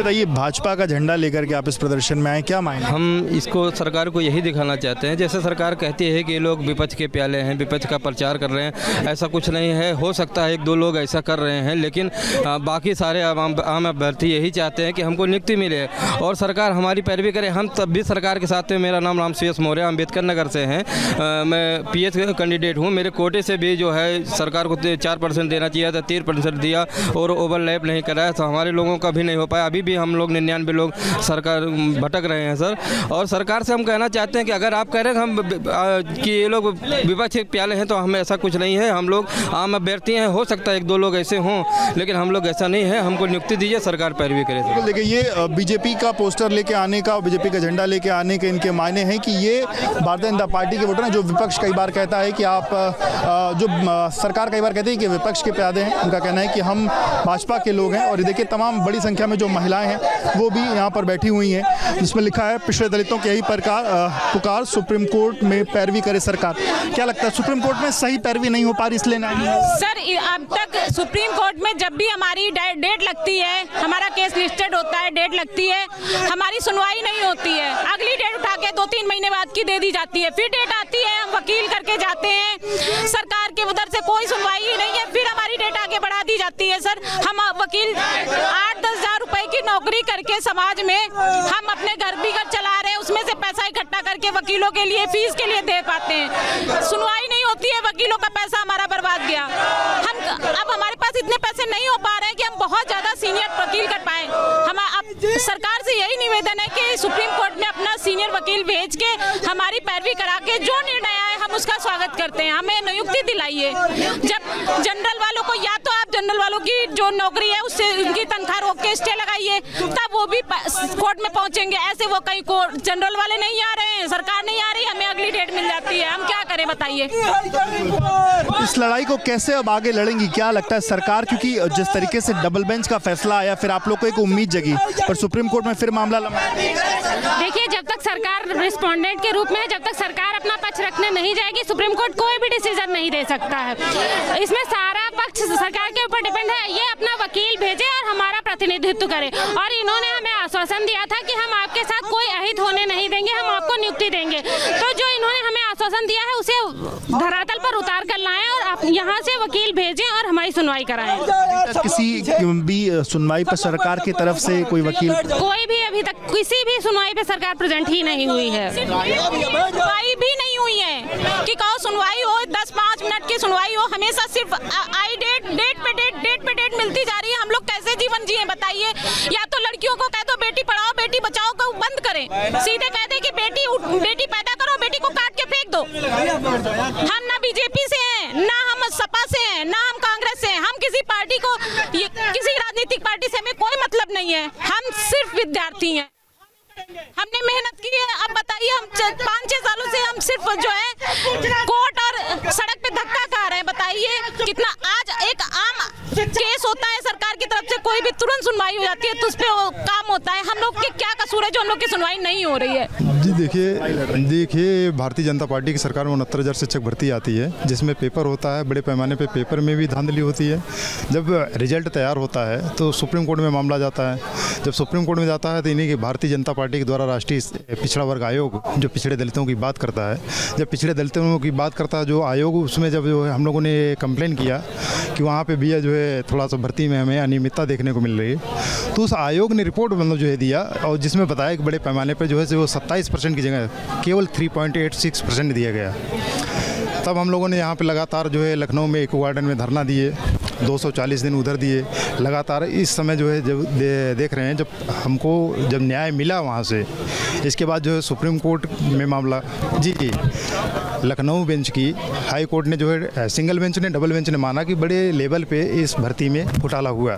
बताइए, भाजपा का झंडा लेकर के आप इस प्रदर्शन में आए, क्या मायने? हम इसको सरकार को यही दिखाना चाहते हैं, जैसे सरकार कहती है कि ये लोग विपक्ष के प्याले हैं, विपक्ष का प्रचार कर रहे हैं, ऐसा कुछ नहीं है। हो सकता है एक दो लोग ऐसा कर रहे हैं, लेकिन बाकी सारे आम अभ्यर्थी यही चाहते हैं कि हमको नियुक्ति मिले और सरकार हमारी पैरवी करे। हम तब भी सरकार के साथ हैं। मेरा नाम राम सुयश मौर्य, अम्बेडकर नगर से हैं। मैं पीएच कैंडिडेट हूँ। मेरे कोटे से भी जो है सरकार को 4% देना चाहिए था, 13% दिया और ओवरलैप नहीं कराया, तो हमारे लोगों का भी नहीं हो पाया। अभी भी हम लोग 99 लोग सरकार भटक रहे हैं सर। और सरकार से हम कहना चाहते हैं कि अगर आप कह रहे हैं हम कि ये लोग विपक्ष के प्याले हैं, तो हमें ऐसा कुछ नहीं है। हम लोग आम अभ्यर्थी हैं, हो सकता है एक दो लोग ऐसे हों, लेकिन हम लोग ऐसा नहीं है। हमको नियुक्ति दीजिए, सरकार पैरवी करे। देखिए, ये बीजेपी का पोस्टर लेके आने का, बीजेपी का झंडा लेके आने के इनके मायने हैं कि ये भारतीय जनता पार्टी के वोटर हैं। जो विपक्ष कई बार कहता है कि आप जो सरकार कई बार कहती है कि विपक्ष के प्यादे हैं, उनका कहना है कि हम भाजपा के लोग हैं। और देखिए, तमाम बड़ी संख्या में जो महिलाएं हैं वो भी यहाँ पर बैठी हुई हैं, जिसमें लिखा है पिछड़े दलितों के यही पुकार, सुप्रीम कोर्ट में पैरवी करे सरकार। क्या लगता है, सुप्रीम कोर्ट में सही पैरवी नहीं हो पा रही, इसलिए नहीं? सर, अब तक सुप्रीम कोर्ट में जब भी हमारी डेट लगती है, हमारा केस लिस्टेड होता है, डेट लगती है, हमारी सुनवाई नहीं होती है। अगली डेट उठा के 2-3 महीने बाद की दे दी जाती है। फिर डेट आती है, हम वकील करके जाते हैं, सरकार के उधर से कोई सुनवाई ही नहीं है। फिर हमारी डेट आगे बढ़ा दी जाती है। सर, हम वकील 8-10 हज़ार रुपए की नौकरी करके समाज में हम अपने घर भी घर चला रहे हैं, उसमें से पैसा इकट्ठा करके वकीलों के लिए फीस के लिए दे पाते हैं। सुनवाई नहीं होती है, वकीलों का पैसा हमारा बर्बाद गया। हम अब हमारे पास इतने पैसे नहीं हो पा रहे हैं कि हम बहुत ज्यादा सीनियर वकील कर पाए। हम अब सरकार से यही निवेदन है कि सुप्रीम कोर्ट में अपना सीनियर वकील भेज के हमारी पैरवी करा के जो निर्णय आए हम उसका स्वागत करते हैं। हमें नियुक्ति दिलाइए। जब जनरल वालों को, या तो आप जनरल वालों की जो नौकरी है उससे उनकी तनख्वाह रोक के स्टे लगाइए, तब वो भी कोर्ट में पहुंचेंगे। ऐसे वो कहीं जनरल वाले नहीं आ रहे हैं, सरकार नहीं आ रही, हमें अगली डेट मिल जाती है। हम क्या करें बताइए? इस लड़ाई को कैसे अब आगे लड़ेंगी, क्या लगता है सरकार? क्योंकि जिस तरीके से डबल बेंच का फैसला आया, फिर आप लोग को एक उम्मीद जगी, पर सुप्रीम कोर्ट में फिर मामला लंबा। देखिए, जब तक सरकार रिस्पोंडेंट के रूप में है, जब तक सरकार अपना पक्ष रखने नहीं जाएगी, सुप्रीम कोर्ट कोई भी डिसीजन नहीं दे सकता है। इसमें सारा पक्ष सरकार के ऊपर डिपेंड है। ये अपना वकील भेजे और हमारा प्रतिनिधित्व करे। और इन्होंने हमें आश्वासन दिया था कि हम आपके साथ कोई अहित होने नहीं देंगे, हम आपको नियुक्ति देंगे। तो जो इन्होंने हमें आश्वासन दिया है उसे धरातल पर उतार कर लाएं और आप यहाँ से वकील भेजें और हमारी सुनवाई कराएं। किसी भी सुनवाई पर सरकार की तरफ से कोई वकील, कोई भी अभी तक किसी भी सुनवाई पे सरकार प्रेजेंट ही नहीं हुई है। सुनवाई भी नहीं हुई है कि कहो सुनवाई हो, 10-5 मिनट की सुनवाई हो, हमेशा सिर्फ डेट पे डेट मिलती जा रही है। हम लोग कैसे जीवन जिए बताइए? या तो लड़कियों को कह दो बेटी पढ़ाओ बेटी बचाओ को बंद करें, सीधे कह दे कि बेटी पैदा करो, बेटी को काट के फेंक दो। हम ना बीजेपी से हैं, ना हम सपा से हैं, ना हम कांग्रेस से हैं। हम किसी पार्टी को, किसी राजनीतिक पार्टी से हमें कोई मतलब नहीं है। हम सिर्फ विद्यार्थी हैं, हमने मेहनत की है। अब बताइए, हम 5-6 सालों से हम सिर्फ जो है कोर्ट और सड़क पे धक्का खा रहे हैं। बताइए कितना, आज एक आम केस होता है सरकार की तरफ से, कोई भी तुरंत सुनवाई हो जाती है तो उस पे काम होता है। हम लोग के क्या कसूर है जो हम लोग की सुनवाई नहीं हो रही है? जी देखिए, भारतीय जनता पार्टी की सरकार में 69,000 शिक्षक भर्ती आती है, जिसमें पेपर होता है, बड़े पैमाने पे पेपर में भी धांधली होती है। जब रिजल्ट तैयार होता है तो सुप्रीम कोर्ट में मामला जाता है। जब सुप्रीम कोर्ट में जाता है तो इन्हीं की भारतीय जनता पार्टी के द्वारा राष्ट्रीय पिछड़ा वर्ग आयोग जो पिछड़े दलितों की बात करता है, जब पिछड़े दलितों की बात करता है जो आयोग, उसमें जब जो है हम लोगों ने कंप्लेन किया कि वहाँ पे भी जो है थोड़ा सा भर्ती में हमें अनियमितता देखने को मिल रही है, तो उस आयोग ने रिपोर्ट मतलब जो है दिया और जिसमें बताया कि बड़े पैमाने पर जो है वो 27% की जगह केवल 3.86% दिया गया। तब हम लोगों ने यहाँ पे लगातार जो है लखनऊ में इको गार्डन में धरना दिए, 240 दिन उधर दिए लगातार। इस समय जो है जब देख रहे हैं, जब हमको जब न्याय मिला वहाँ से, इसके बाद जो है सुप्रीम कोर्ट में मामला, जी लखनऊ बेंच की हाई कोर्ट ने जो है, सिंगल बेंच ने, डबल बेंच ने माना कि बड़े लेवल पे इस भर्ती में घोटाला हुआ।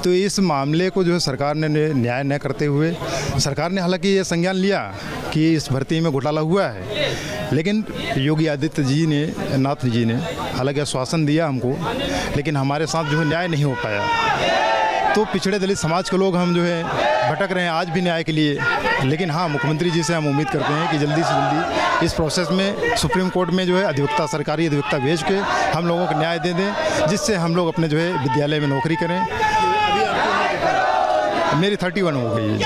तो इस मामले को जो है सरकार ने न्याय न करते हुए, सरकार ने हालांकि ये संज्ञान लिया कि इस भर्ती में घोटाला हुआ है, लेकिन योगी आदित्यनाथ नाथ जी ने हालांकि आश्वासन दिया हमको, लेकिन हमारे साथ जो है न्याय नहीं हो पाया। तो पिछड़े दलित समाज के लोग हम जो है भटक रहे हैं आज भी न्याय के लिए। लेकिन हाँ, मुख्यमंत्री जी से हम उम्मीद करते हैं कि जल्दी से जल्दी इस प्रोसेस में सुप्रीम कोर्ट में जो है अधिवक्ता, सरकारी अधिवक्ता भेज के हम लोगों को न्याय दे दें, जिससे हम लोग अपने जो है विद्यालय में नौकरी करें। मेरी 31 हो गई है।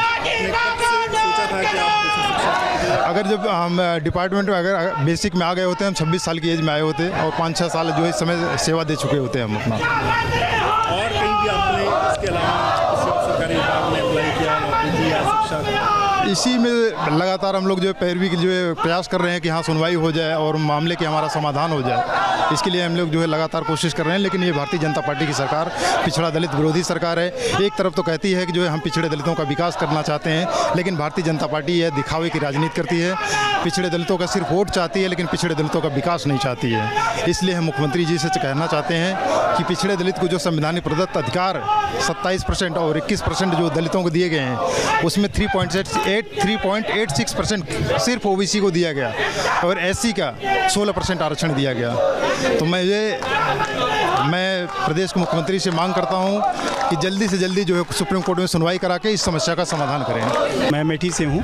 अगर जब हम डिपार्टमेंट में अगर बेसिक में आ गए होते हैं, हम 26 साल की एज में आए होते और 5-6 साल जो इस समय सेवा दे चुके होते हैं हम अपना। और कहीं भी आपने इसके अलावा सरकारी विभाग में अप्लाई किया, नौकरी की या शिक्षा? इसी में लगातार हम लोग जो है पैरवी के जो है प्रयास कर रहे हैं कि हाँ सुनवाई हो जाए और मामले के हमारा समाधान हो जाए। इसके लिए हम लोग जो है लगातार कोशिश कर रहे हैं। लेकिन ये भारतीय जनता पार्टी की सरकार पिछड़ा दलित विरोधी सरकार है। एक तरफ तो कहती है कि जो है हम पिछड़े दलितों का विकास करना चाहते हैं, लेकिन भारतीय जनता पार्टी यह दिखावे की राजनीति करती है। पिछड़े दलितों का सिर्फ वोट चाहती है, लेकिन पिछड़े दलितों का विकास नहीं चाहती है। इसलिए हम मुख्यमंत्री जी से कहना चाहते हैं कि पिछड़े दलित को जो संवैधानिक प्रदत्त अधिकार 27% और 21% जो दलितों को दिए गए हैं, उसमें 3.86% सिर्फ ओबीसी को दिया गया और एससी का 16% आरक्षण दिया गया। तो मैं प्रदेश के मुख्यमंत्री से मांग करता हूं कि जल्दी से जल्दी जो है सुप्रीम कोर्ट में सुनवाई करा के इस समस्या का समाधान करें। मैं मेठी से हूँ।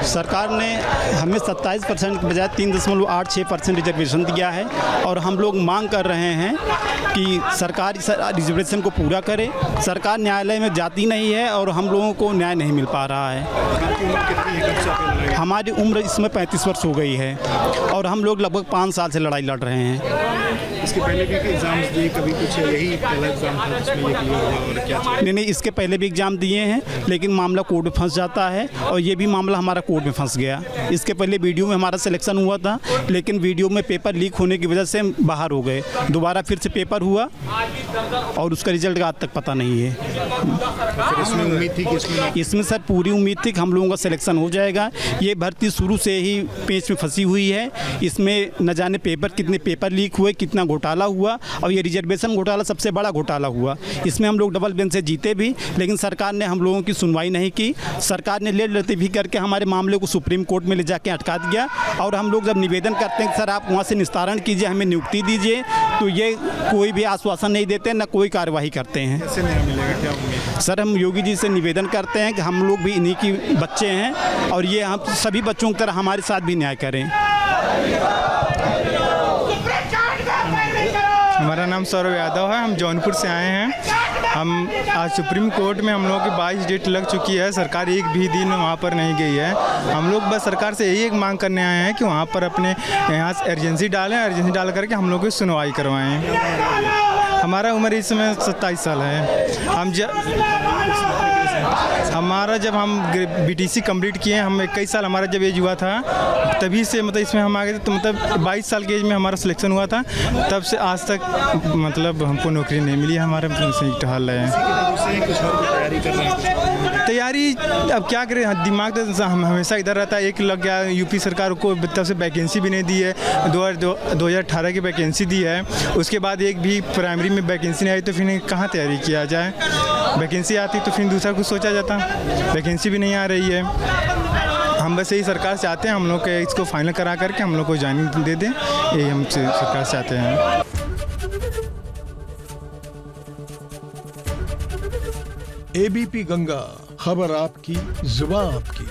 सरकार ने हमें 27% के बजाय 3.86% रिजर्वेशन दिया है और हम लोग मांग कर रहे हैं कि सरकार इस रिजर्वेशन को पूरा करे। सरकार न्यायालय में जाती नहीं है और हम लोगों को न्याय नहीं मिल पा रहा है। हमारी उम्र इसमें 35 वर्ष हो गई है और हम लोग लगभग 5 साल से लड़ाई लड़ रहे हैं। इसके पहले भी एग्जाम्स दिए, कभी कुछ यही पहला एग्जाम था जिसमें ये क्लियर हुआ और क्या? नहीं, इसके पहले भी एग्ज़ाम दिए हैं, लेकिन मामला कोर्ट में फंस जाता है और ये भी मामला हमारा कोर्ट में फंस गया। इसके पहले वीडियो में हमारा सिलेक्शन हुआ था, लेकिन वीडियो में पेपर लीक होने की वजह से हम बाहर हो गए। दोबारा फिर से पेपर हुआ और उसका रिजल्ट का आज तक पता नहीं है। इसमें उम्मीद थी कि इसमें सर पूरी उम्मीद थी कि हम लोगों का सिलेक्शन हो जाएगा। ये भर्ती शुरू से ही पेच में फंसी हुई है। इसमें न जाने कितने पेपर लीक हुए, कितना घोटाला हुआ और ये रिजर्वेशन घोटाला सबसे बड़ा घोटाला हुआ। इसमें हम लोग डबल बेंच से जीते भी, लेकिन सरकार ने हम लोगों की सुनवाई नहीं की। सरकार ने लेट लतीफ़ी करके हमारे मामले को सुप्रीम कोर्ट में ले जाके अटका दिया और हम लोग जब निवेदन करते हैं कि सर आप वहाँ से निस्तारण कीजिए, हमें नियुक्ति दीजिए, तो ये कोई भी आश्वासन नहीं देते, न कोई कार्यवाही करते हैं। कैसे न्याय मिलेगा, क्या उम्मीद? सर हम योगी जी से निवेदन करते हैं कि हम लोग भी इन्हीं की बच्चे हैं और ये हम सभी बच्चों की तरह हमारे साथ भी न्याय करें। हमारा नाम सौरभ यादव है, हम जौनपुर से आए हैं। हम आज सुप्रीम कोर्ट में हम लोगों की 22 डेट लग चुकी है, सरकार एक भी दिन वहाँ पर नहीं गई है। हम लोग बस सरकार से यही एक मांग करने आए हैं कि वहाँ पर अपने यहाँ से अर्जेंसी डाल करके हम लोग की सुनवाई करवाएं। हमारा उम्र इस समय 27 साल है। हमारा जब हम बीटीसी कंप्लीट किए, हम 21 साल हमारा जब एज हुआ था, तभी से मतलब इसमें हम आ गए थे। तो मतलब 22 साल की एज में हमारा सिलेक्शन हुआ था, तब से आज तक मतलब हमको नौकरी नहीं मिली। हमारे संयुक्त हाल है। तैयारी अब क्या करें, दिमाग तो हम हमेशा इधर रहता है। एक लग गया, यूपी सरकार को तब से वैकेंसी भी नहीं दी है। 2018 की वैकेंसी दी है, उसके बाद एक भी प्राइमरी में वैकेंसी नहीं आई, तो फिर कहाँ तैयारी किया जाए। वैकेंसी आती तो फिर दूसरा कुछ सोचा जाता, वैकेंसी भी नहीं आ रही है। हम बस यही सरकार से चाहते हैं, हम लोग के इसको फाइनल करा करके हम लोग को ज्वाइनिंग दे दें, यही हम सरकार से चाहते हैं। एबीपी गंगा, खबर आपकी, जुबान आपकी।